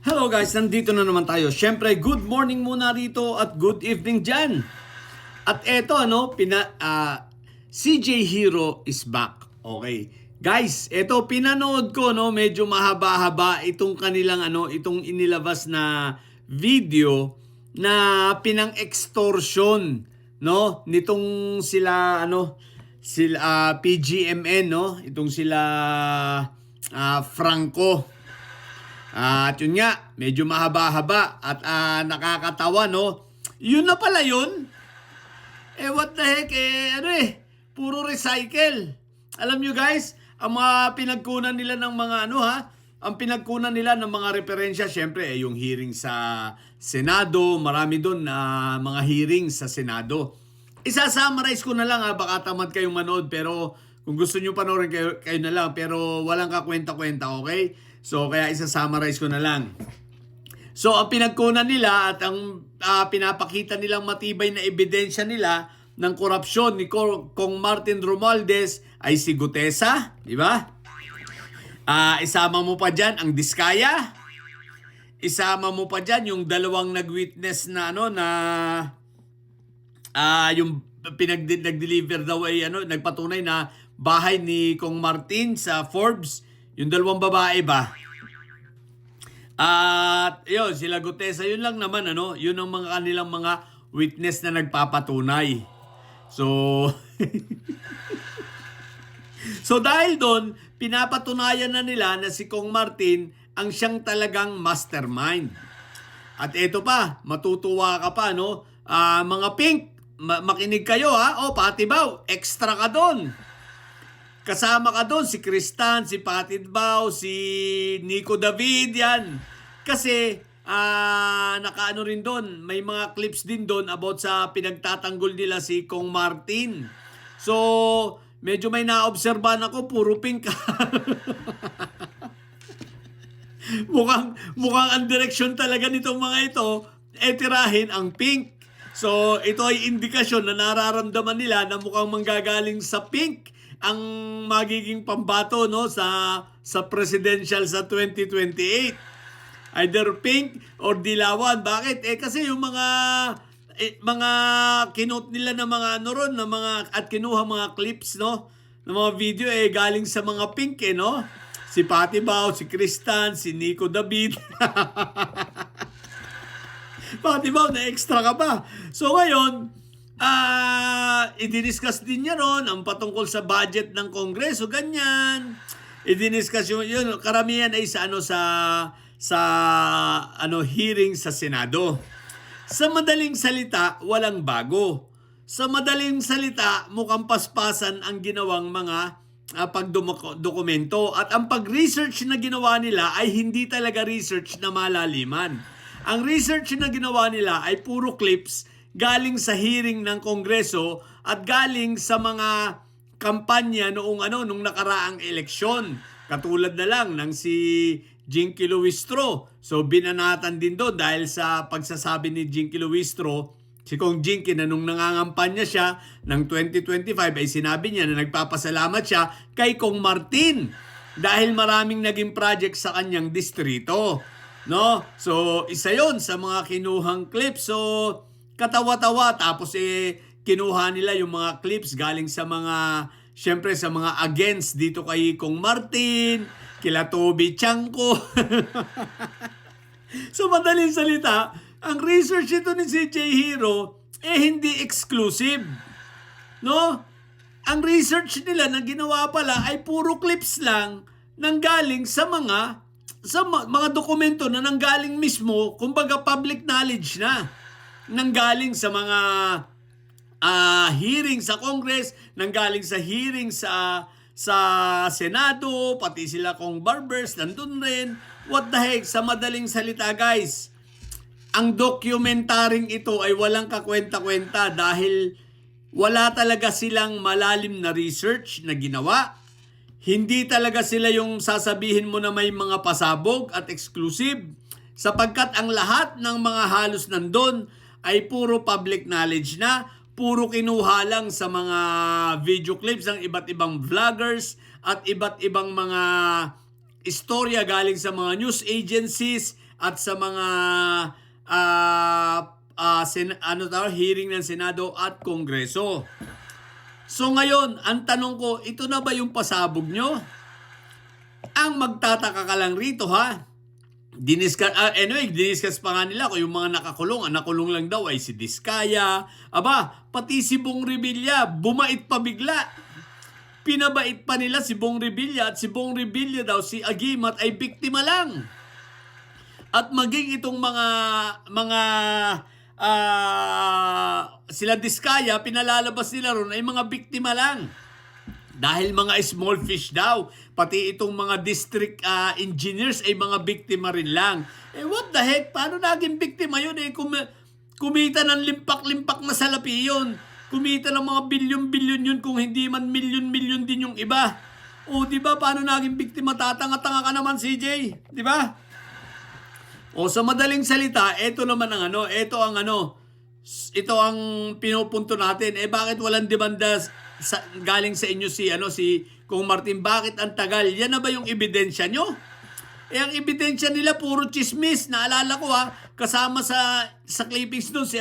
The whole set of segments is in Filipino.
Hello guys, nandito na naman tayo. Siyempre, good morning muna rito at good evening dyan. At eto CJ Hero is back. Okay. Guys, eto pinanood ko medyo mahaba-haba itong kanilang itong inilabas na video na pinang-extortion nitong sila PGMN itong sila Franco. At yun nga, medyo mahaba-haba at nakakatawa Yun na pala yun. What the heck, puro recycle. Alam nyo guys, ang mga pinagkunan nila ng mga ang pinagkunan nila ng mga referensya, syempre yung hearing sa Senado, marami doon na mga hearing sa Senado. Isa-summarize ko na lang baka tamad kayong manood, pero kung gusto nyo panoorin kayo na lang, pero walang kakwenta-kwenta, okay? So, kaya isa-summarize ko na lang. So, ang pinagkunan nila at ang pinapakita nilang matibay na ebidensya nila ng korupsyon ni Kong Martin Romualdez ay si Gutesa, di ba? Isama mo pa dyan ang Diskaya. Isama mo pa dyan yung dalawang nag-witness na yung nag-deliver daw ay nagpatunay na bahay ni Kong Martin sa Forbes. Yung dalawang babae ba? At yun, sila Gutesa, yun lang naman yun ang mga kanilang mga witness na nagpapatunay. So So dahil doon, pinapatunayan na nila na si Kong Martin ang siyang talagang mastermind. At eto pa, matutuwa ka pa mga pink, makinig kayo Patibao, extra ka doon. Kasama ka doon si Kristan, si Patibao, si Nico David, yan. Kasi nakaano rin doon, may mga clips din doon about sa pinagtatanggol nila si Kong Martin. So, medyo may naobserbahan ako, puro pink. mukhang ang direksyon talaga nitong mga ito, tirahin ang pink. So, ito ay indikasyon na nararamdaman nila na mukhang manggagaling sa pink ang magiging pambato sa presidential sa 2028. Either pink or dilawan. Bakit? Kasi yung mga kinote nila na mga na mga at kinuha mga clips ng mga video galing sa mga pink Si Patibao, si Kristan, si Nico David. Patibao, na extra ka pa. So ngayon, i-discuss din niya ron ang patungkol sa budget ng Kongreso, ganyan. I-discuss yun, karamihan ay sa hearing sa Senado. Sa madaling salita, walang bago. Sa madaling salita, mukhang paspasan ang ginawang mga pagdokumento at ang pag-research na ginawa nila ay hindi talaga research na malaliman. Ang research na ginawa nila ay puro clips galing sa hearing ng Kongreso at galing sa mga kampanya nung nakaraang eleksyon. Katulad na lang ng si Jinky Luistro. So binanatan din doon dahil sa pagsasabi ni Jinky Luistro, si Kong Jinky na nung nangangampanya siya ng 2025 ay sinabi niya na nagpapasalamat siya kay Kong Martin dahil maraming naging project sa kanyang distrito. So isa yon sa mga kinuhang clips. So katawa-tawa, tapos kinuha nila yung mga clips galing sa mga, syempre sa mga against dito kay Kong Martin, kila Toby Chanko. So madaling salita, ang research ito ni CJ Hero hindi exclusive. Ang research nila na ginawa pala ay puro clips lang nanggaling sa mga dokumento na nanggaling mismo, kumbaga public knowledge na. Nanggaling sa mga hearing sa Congress, nanggaling sa hearing sa Senado, pati sila Kong Barbers nandun rin. What the heck, sa madaling salita guys, ang documentaryong ito ay walang kakwenta-kwenta dahil wala talaga silang malalim na research na ginawa. Hindi talaga sila yung sasabihin mo na may mga pasabog at exclusive, sapagkat ang lahat ng mga halos nandun ay puro public knowledge na, puro kinuha lang sa mga video clips ng iba't ibang vloggers at iba't ibang mga istorya galing sa mga news agencies at sa mga hearing ng Senado at Kongreso. So ngayon, ang tanong ko, ito na ba yung pasabog nyo? Ang magtataka ka lang rito ha. Diniscuss pa nga nila kung yung mga nakakulong. Ang nakulong lang daw ay si Diskaya. Aba, pati si Bong Revilla, bumait pa bigla. Pinabait pa nila si Bong Revilla at si Bong Revilla daw, si Agimat ay biktima lang. At maging itong sila Diskaya, pinalalabas nila ron ay mga biktima lang. Dahil mga small fish daw. Pati itong mga district engineers ay mga biktima rin lang. What the heck? Paano naging biktima yun? Kumita ng limpak-limpak na salapi yun. Kumita ng mga bilyon-bilyon yun kung hindi man milyon-milyon din yung iba. O diba? Paano naging biktima? Tatanga-tanga ka naman, CJ. Diba? O sa madaling salita, ito naman ang ito ang pinupunto natin. Bakit walang demanda galing sa inyo si Kong Martin? Bakit ang tagal? Yan na ba yung ebidensya nyo? Ang ebidensya nila puro chismis. Naalala ko kasama sa clippings doon si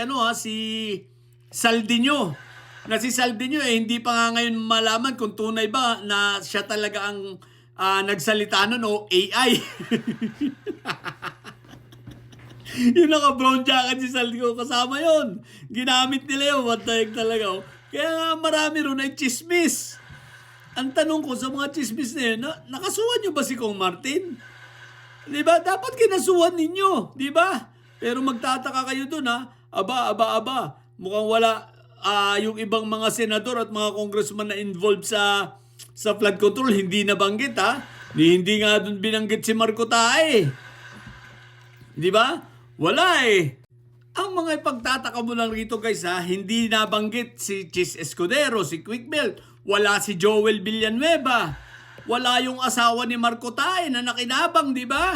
Saldiño. Na si Saldiño hindi pa nga ngayon malaman kung tunay ba na siya talaga ang nagsalita nun o AI. Yung naka-brown jacket si Saldiño, kasama yon. Ginamit nila yun. What the heck talaga. Kaya nga marami ron ay chismis. Ang tanong ko sa mga chismis na yun, nakasuhan nyo ba si Kong Martin? Diba? Dapat kinasuhan ninyo. Diba? Pero magtataka kayo dun Aba. Mukhang wala yung ibang mga senador at mga congressman na involved sa flood control. Hindi nabanggit Hindi nga dun binanggit si Marco Tae. Diba? Wala Ang mga ipagtataka mo lang rito guys hindi nabanggit si Chis Escudero, si Quick Belt, wala si Joel Villanueva, wala yung asawa ni Marco Tae na nakinabang, di ba?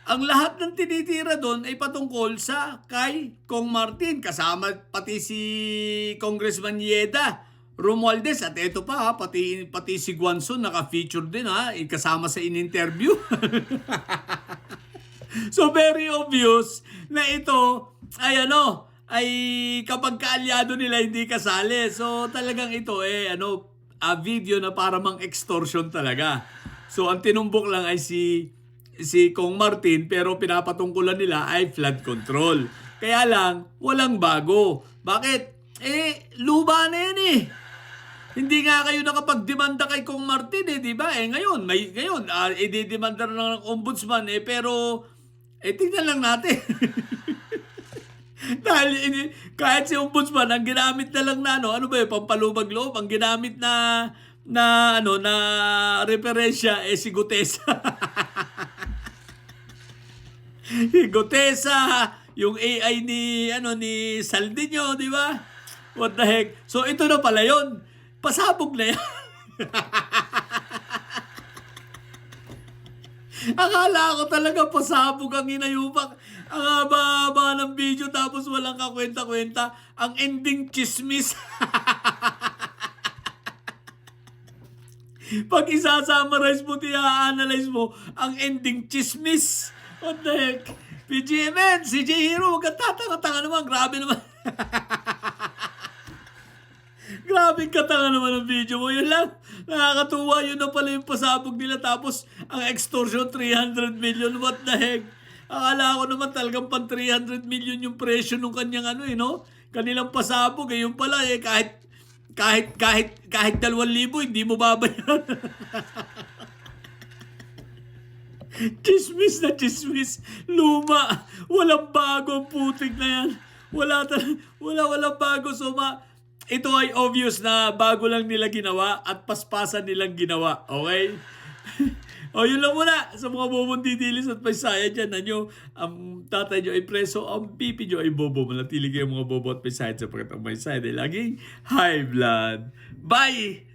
Ang lahat ng tinitira doon ay patungkol sa kay Kong Martin, kasama pati si Congressman Yeda Romualdez, at ito pa pati si Guanzon naka-feature din kasama sa in-interview. So very obvious na ito ay kapag kaalyado nila hindi kasali. So talagang ito video na para mang extortion talaga. So ang tinumbok lang ay si Kong Martin, pero pinapatungkulan nila ay flood control. Kaya lang walang bago. Bakit? Luba na yan Hindi nga kayo nakapagdemanda kay Kong Martin di ba? Ngayon ididemanda na ng ombudsman pero tingnan lang natin. Dahil kahit si ombudsman ang ginamit na lang na pampalubag loob, ang ginamit na referensya si Gutesa. Gutesa, yung AI ni Saldiño, di ba? What the heck? So ito na pala yon. Pasabog na yan. Akala ko talaga pasabog ang inayupak. Ang haba-haba ng video tapos walang kakwenta-kwenta. Ang ending chismis. Pag isa-summarize mo, i-analyze mo, ang ending chismis. What the heck? PGMN, CJ Hero, huwag kang tatanga-tanga naman. Grabe naman. Grabe katanga naman ang video mo. Yun lang. Nakakatuwa. Yun na pala yung pasabog nila. Tapos, ang extortion, 300 million. What the heck? Akala ko naman talagang pan 300 million yung presyo nung kanyang kanilang pasabog. Yung pala kahit 2,000, hindi mo babayaran. Chismis na chismis. Luma. Walang bago ang putik na yan. Walang bago. So, ito ay obvious na bago lang nila ginawa at paspasan nilang ginawa. Okay? Yun lang muna. Sa mga bobong didilis at paisaya dyan, ang tatay nyo ay preso, ang pipi nyo ay bobo. Manatili kayo mga bobo at paisaya sapagkat ang may side ay laging high blood. Bye!